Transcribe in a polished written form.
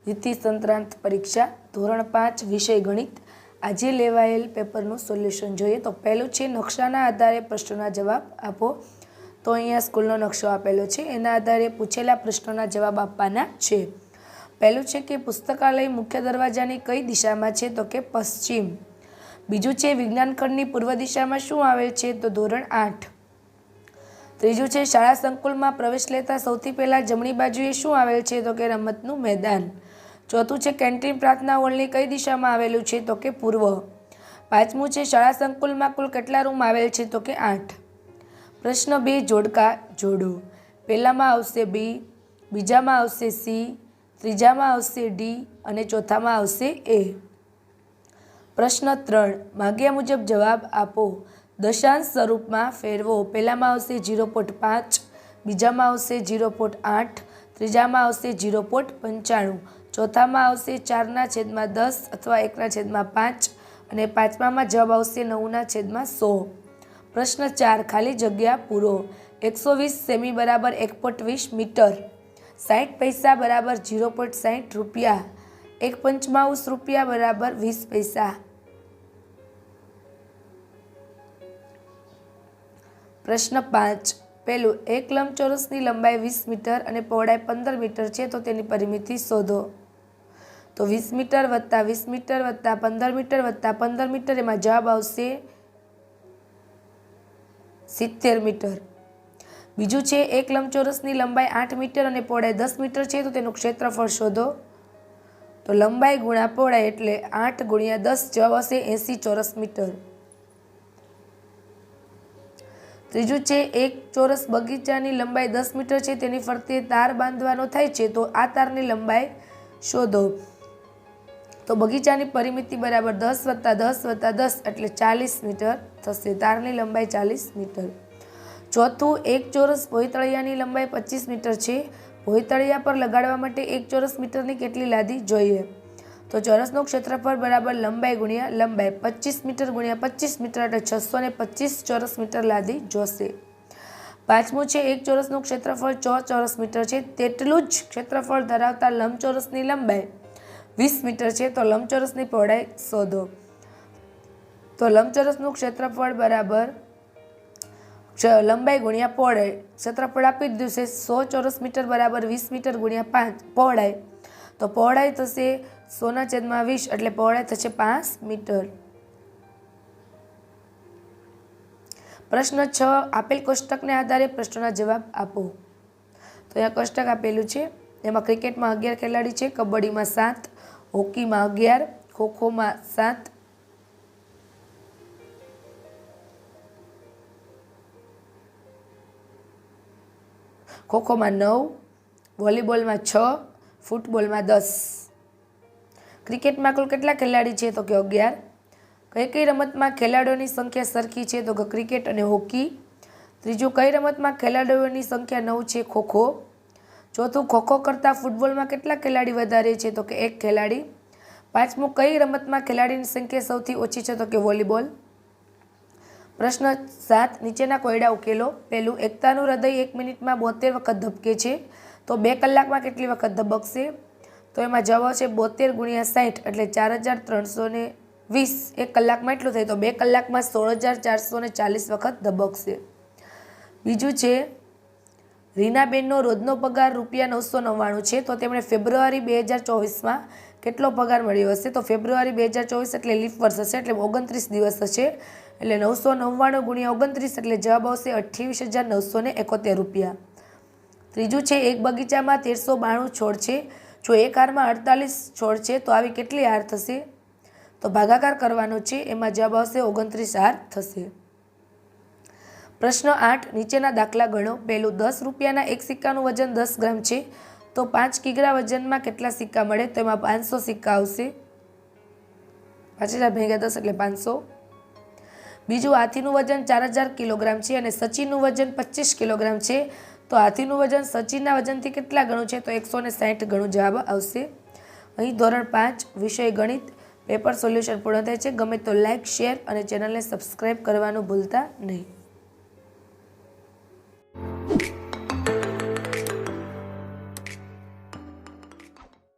દ્વિતીય સંક્રાંત પરીક્ષા ધોરણ 5 વિષય ગણિત આજે લેવાયેલ પેપરનું સોલ્યુશન જોઈએ તો પહેલું છે નકશાના આધારે પ્રશ્નોના જવાબ આપો। તો અહીંયા સ્કૂલનો નકશો આપેલો છે, એના આધારે પૂછેલા પ્રશ્નોના જવાબ આપવાના છે। પહેલું છે કે પુસ્તકાલય મુખ્ય દરવાજાની કઈ દિશામાં છે તો કે પશ્ચિમ। બીજું છે વિજ્ઞાન ખંડની પૂર્વ દિશામાં શું આવેલ છે તો ધોરણ 8। ત્રીજું છે શાળા સંકુલમાં પ્રવેશ લેતા સૌથી પહેલા જમણી બાજુએ શું આવેલ છે તો કે રમતનું મેદાન। ચોથું છે કેન્ટીન પ્રાર્થના હોલની કઈ દિશામાં આવેલું છે તો કે પૂર્વ। પાંચમું છે શાળા સંકુલમાં કુલ કેટલા રૂમ આવેલ છે તો કે 8। પ્રશ્ન 2 જોડકા જોડો। પહેલામાં આવશે બી, બીજામાં આવશે સી, ત્રીજામાં આવશે ડી અને ચોથામાં આવશે એ। પ્રશ્ન 3 માગ્યા મુજબ જવાબ આપો। દશાંશ સ્વરૂપમાં ફેરવો। પહેલામાં આવશે 0.5, બીજામાં આવશે 0.8, ત્રીજામાં આવશે 0.95, ચોથામાં આવશે 4/10 અથવા 1/5 અને પાંચમામાં જવાબ આવશે 9/100। પ્રશ્ન 4 ખાલી જગ્યા પૂરો। 120 સેમી બરાબર 1.20 મીટર, 60 પૈસા બરાબર 0.60 રૂપિયા, 1/55 રૂપિયા બરાબર 20 પૈસા। પ્રશ્ન 5 પહેલું એક લંબચોરસની લંબાઈ 20 મીટર અને પહોળાઈ 15 મીટર છે તો તેની પરિમિતિ શોધો। તો 20 મીટર વત્તા 20 મીટર વત્તા 15 મીટર વત્તા 15 મીટર એમાં જવાબ આવશે 70 મીટર। બીજું છે એક લંબચોરસની લંબાઈ 8 મીટર અને પહોળાઈ 10 મીટર છે તો તેનું ક્ષેત્રફળ શોધો। તો લંબાઈ ગુણ્યા પહોળાઈ એટલે 8 ગુણ્યા 10 જવાબ આવશે 80 ચોરસ મીટર। ત્રીજું છે એક ચોરસ બગીચાની લંબાઈ 10 મીટર છે, તેની ફરતે તાર બાંધવાનો થાય છે તો આ તારની લંબાઈ શોધો। તો બગીચાની પરિમિતિ બરાબર 10 વત્તા 10 વત્તા 10 એટલે 40 મીટર થશે। તારની લંબાઈ 40 મીટર। ચોથું એક ચોરસ ભોંયતળિયાની લંબાઈ 25 મીટર છે, ભોંયતળિયા પર લગાડવા માટે એક ચોરસ મીટરની કેટલી લાદી જોઈએ? તો ચોરસનું ક્ષેત્રફળ બરાબર લંબાઈ ગુણ્યા લંબાઈ, 25 મીટર ગુણ્યા 25 મીટર એટલે 625 ચોરસ મીટર લાદી જોશે। પાંચમું છે એક ચોરસનું ક્ષેત્રફળ 6 ચોરસ મીટર છે, તેટલું જ ક્ષેત્રફળ ધરાવતા લંબચોરસની લંબાઈ 20 મીટર છે તો લંબચોરસની પહોળાઈ શોધો। તો લંબચોરસનું ક્ષેત્રફળ બરાબર લંબાઈ ગુણ્યા પહોળાઈ, ક્ષેત્રફળ આપી દીધું છે 100 ચોરસ મીટર બરાબર 20 મીટર ગુણ્યા 5 પહોળાઈ, તો પહોળાઈ થશે 100/20 એટલે પહોળાઈ થશે 5 મીટર। પ્રશ્ન 6 આપેલ કોષ્ટકને આધારે પ્રશ્નોના જવાબ આપો। તો અહીંયા કોષ્ટક આપેલું છે, એમાં ક્રિકેટમાં 11 ખેલાડી છે, કબડ્ડીમાં 7, હોકીમાં 11, ખોખોમાં 7, ખોખોમાં 9, વોલીબોલમાં 6, ફૂટબોલમાં 10। ક્રિકેટમાં કુલ કેટલા ખેલાડી છે તો કે 11। કઈ કઈ રમતમાં ખેલાડીઓની સંખ્યા સરખી છે તો કે ક્રિકેટ અને હોકી। ત્રીજું કઈ રમતમાં ખેલાડીઓની સંખ્યા 9 છે ખોખો। ચોથું ખોખો કરતાં ફૂટબોલમાં કેટલા ખેલાડી વધારે છે તો કે 1 ખેલાડી। પાંચમું કઈ રમતમાં ખેલાડીની સંખ્યા સૌથી ઓછી છે તો કે વોલીબોલ। પ્રશ્ન 7 નીચેના કોયડા ઉકેલો। પહેલું એકતાનું હૃદય 1 મિનિટમાં 72 વખત ધબકે છે તો 2 કલાકમાં કેટલી વખત ધબકશે? તો એમાં જવાબ આવશે 72 ગુણ્યા 60 એટલે 4320। 1 કલાકમાં એટલું થાય તો 2 કલાકમાં 16440 વખત ધબકશે। બીજું છે રીનાબેનનો રોજનો પગાર ₹999 છે તો તેમણે ફેબ્રુઆરી 2024માં કેટલો પગાર મળ્યો હશે? તો ફેબ્રુઆરી 2024 એટલે લીપ વર્ષ હશે એટલે 29 દિવસ હશે એટલે 999 ગુણ્યા 29 એટલે જવાબ આવશે 28,971 રૂપિયા। ત્રીજું છે એક બગીચામાં 1392 છોડ છે, જો એક હારમાં 48 છોડ છે તો આવી કેટલી હાર થશે? તો ભાગાકાર કરવાનો છે, એમાં જવાબ આવશે 29 હાર થશે। પ્રશ્ન 8 નીચેના દાખલા ગણો। પહેલું 10 રૂપિયાના એક સિક્કાનું વજન 10 ગ્રામ છે તો 5 કિગ્રા વજનમાં કેટલા સિક્કા મળે? તો એમાં 500 સિક્કા આવશે, 5000 ભેગા 10 એટલે 500। બીજું હાથીનું વજન 4000 કિલોગ્રામ છે અને સચિનનું વજન 25 કિલોગ્રામ છે તો હાથીનું વજન સચિનના વજનથી કેટલા ગણું છે? તો 160 ગણું જવાબ આવશે। અહીં ધોરણ 5 વિષય ગણિત પેપર સોલ્યુશન પૂર્ણ થાય છે। ગમે તો લાઇક, શેર અને ચેનલને સબસ્ક્રાઈબ કરવાનું ભૂલતા નહીં।